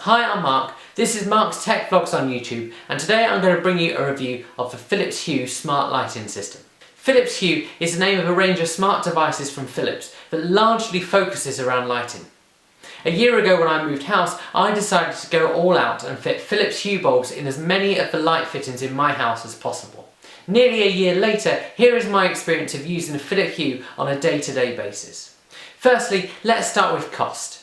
Hi, I'm Mark. This is Mark's Tech Vlogs on YouTube, and today I'm going to bring you a review of the Philips Hue Smart Lighting system. Philips Hue is the name of a range of smart devices from Philips that largely focuses around lighting. A year ago when I moved house, I decided to go all out and fit Philips Hue bulbs in as many of the light fittings in my house as possible. Nearly a year later, here is my experience of using Philips Hue on a day-to-day basis. Firstly, let's start with cost.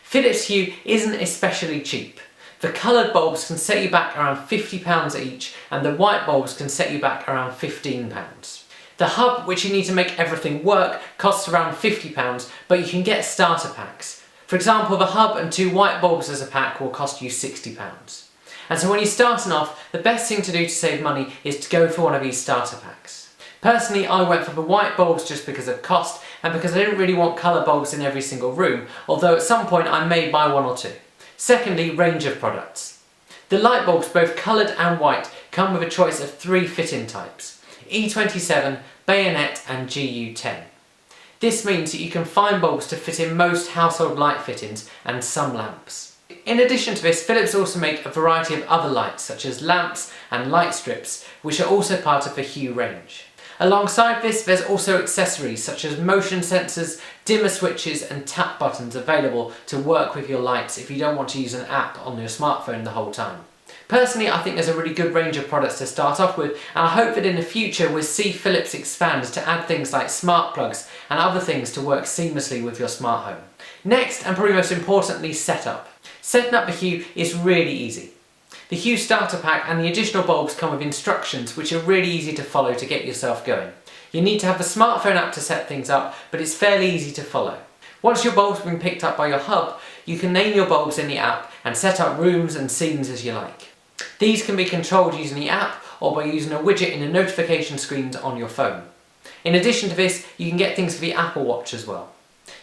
Philips Hue isn't especially cheap. The coloured bulbs can set you back around £50 each, and the white bulbs can set you back around £15. The hub, which you need to make everything work, costs around £50, but you can get starter packs. For example, the hub and 2 white bulbs as a pack will cost you £60. And so when you're starting off, the best thing to do to save money is to go for one of these starter packs. Personally, I went for the white bulbs just because of cost and because I didn't really want colour bulbs in every single room, although at some point I may buy 1 or 2. Secondly, range of products. The light bulbs, both coloured and white, come with a choice of 3 fitting types: E27, Bayonet and GU10. This means that you can find bulbs to fit in most household light fittings and some lamps. In addition to this, Philips also make a variety of other lights such as lamps and light strips, which are also part of the Hue range. Alongside this, there's also accessories such as motion sensors, dimmer switches and tap buttons available to work with your lights if you don't want to use an app on your smartphone the whole time. Personally, I think there's a really good range of products to start off with, and I hope that in the future we'll see Philips expand to add things like smart plugs and other things to work seamlessly with your smart home. Next, and probably most importantly, setup. Setting up the Hue is really easy. The Hue starter pack and the additional bulbs come with instructions which are really easy to follow to get yourself going. You need to have the smartphone app to set things up, but it's fairly easy to follow. Once your bulbs have been picked up by your hub, you can name your bulbs in the app and set up rooms and scenes as you like. These can be controlled using the app or by using a widget in the notification screens on your phone. In addition to this, you can get things for the Apple Watch as well.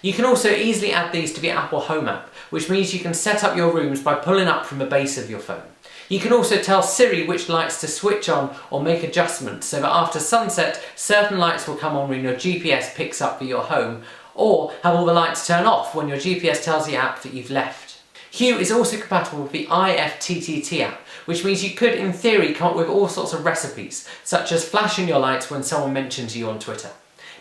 You can also easily add these to the Apple Home app, which means you can set up your rooms by pulling up from the base of your phone. You can also tell Siri which lights to switch on or make adjustments so that after sunset, certain lights will come on when your GPS picks up for your home, or have all the lights turn off when your GPS tells the app that you've left. Hue is also compatible with the IFTTT app, which means you could, in theory, come up with all sorts of recipes, such as flashing your lights when someone mentions you on Twitter.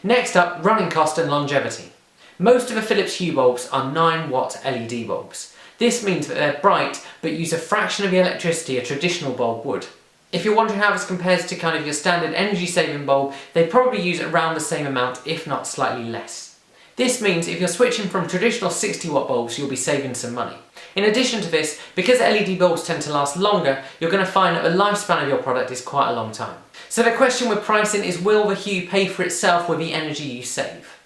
Next up, running cost and longevity. Most of the Philips Hue bulbs are 9-watt LED bulbs. This means that they're bright, but use a fraction of the electricity a traditional bulb would. If you're wondering how this compares to kind of your standard energy-saving bulb, they probably use around the same amount, if not slightly less. This means if you're switching from traditional 60-watt bulbs, you'll be saving some money. In addition to this, because LED bulbs tend to last longer, you're going to find that the lifespan of your product is quite a long time. So the question with pricing is, will the Hue pay for itself with the energy you save?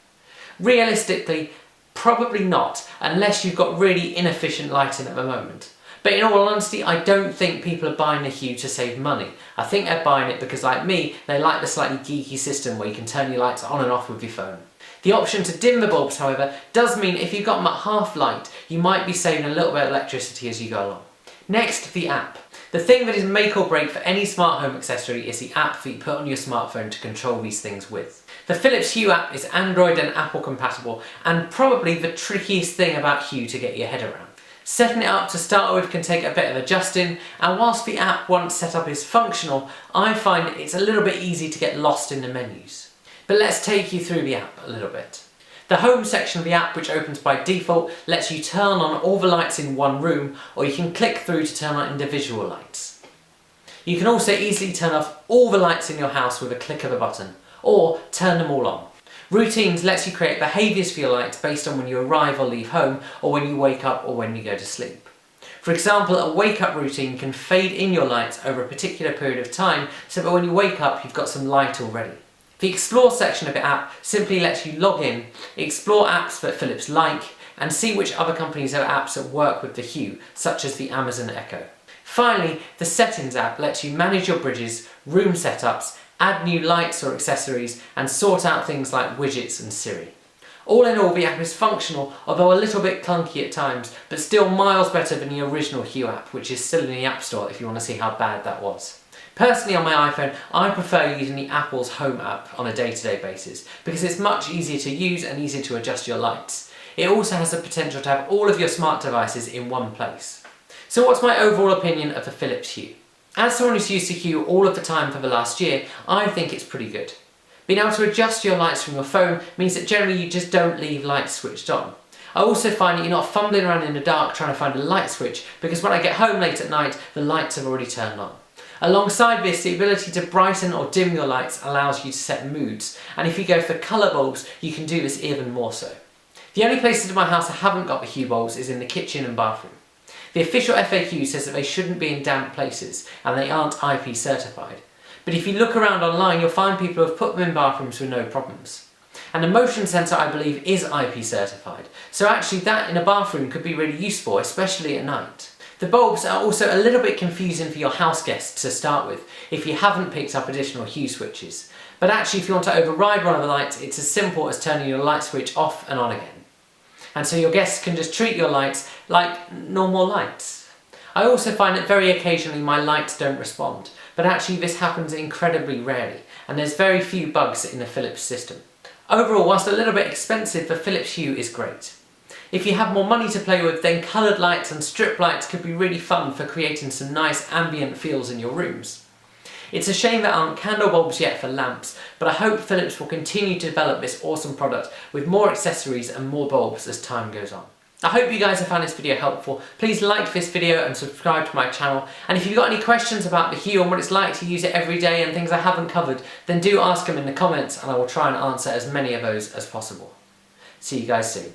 Realistically, probably not, unless you've got really inefficient lighting at the moment. But in all honesty, I don't think people are buying the Hue to save money. I think they're buying it because, like me, they like the slightly geeky system where you can turn your lights on and off with your phone. The option to dim the bulbs, however, does mean if you've got them at half light, you might be saving a little bit of electricity as you go along. Next, the app. The thing that is make or break for any smart home accessory is the app that you put on your smartphone to control these things with. The Philips Hue app is Android and Apple compatible, and probably the trickiest thing about Hue to get your head around. Setting it up to start with can take a bit of adjusting, and whilst the app once set up is functional, I find it's a little bit easy to get lost in the menus. But let's take you through the app a little bit. The home section of the app, which opens by default, lets you turn on all the lights in one room, or you can click through to turn on individual lights. You can also easily turn off all the lights in your house with a click of a button, or turn them all on. Routines lets you create behaviours for your lights based on when you arrive or leave home, or when you wake up or when you go to sleep. For example, a wake-up routine can fade in your lights over a particular period of time so that when you wake up you've got some light already. The Explore section of the app simply lets you log in, explore apps that Philips like, and see which other companies have apps that work with the Hue, such as the Amazon Echo. Finally, the Settings app lets you manage your bridges, room setups, add new lights or accessories, and sort out things like widgets and Siri. All in all, the app is functional, although a little bit clunky at times, but still miles better than the original Hue app, which is still in the App Store if you want to see how bad that was. Personally, on my iPhone, I prefer using the Apple's Home app on a day-to-day basis because it's much easier to use and easier to adjust your lights. It also has the potential to have all of your smart devices in one place. So what's my overall opinion of the Philips Hue? As someone who's used the Hue all of the time for the last year, I think it's pretty good. Being able to adjust your lights from your phone means that generally you just don't leave lights switched on. I also find that you're not fumbling around in the dark trying to find a light switch, because when I get home late at night, the lights have already turned on. Alongside this, the ability to brighten or dim your lights allows you to set moods, and if you go for colour bulbs, you can do this even more so. The only places in my house I haven't got the Hue bulbs is in the kitchen and bathroom. The official FAQ says that they shouldn't be in damp places, and they aren't IP certified. But if you look around online, you'll find people who have put them in bathrooms with no problems. And the motion sensor, I believe, is IP certified, so actually that in a bathroom could be really useful, especially at night. The bulbs are also a little bit confusing for your house guests to start with, if you haven't picked up additional Hue switches. But actually, if you want to override one of the lights, it's as simple as turning your light switch off and on again. And so your guests can just treat your lights like normal lights. I also find that very occasionally my lights don't respond, but actually this happens incredibly rarely, and there's very few bugs in the Philips system. Overall, whilst a little bit expensive, the Philips Hue is great. If you have more money to play with, then coloured lights and strip lights could be really fun for creating some nice ambient feels in your rooms. It's a shame there aren't candle bulbs yet for lamps, but I hope Philips will continue to develop this awesome product with more accessories and more bulbs as time goes on. I hope you guys have found this video helpful. Please like this video and subscribe to my channel. And if you've got any questions about the Hue and what it's like to use it every day and things I haven't covered, then do ask them in the comments and I will try and answer as many of those as possible. See you guys soon.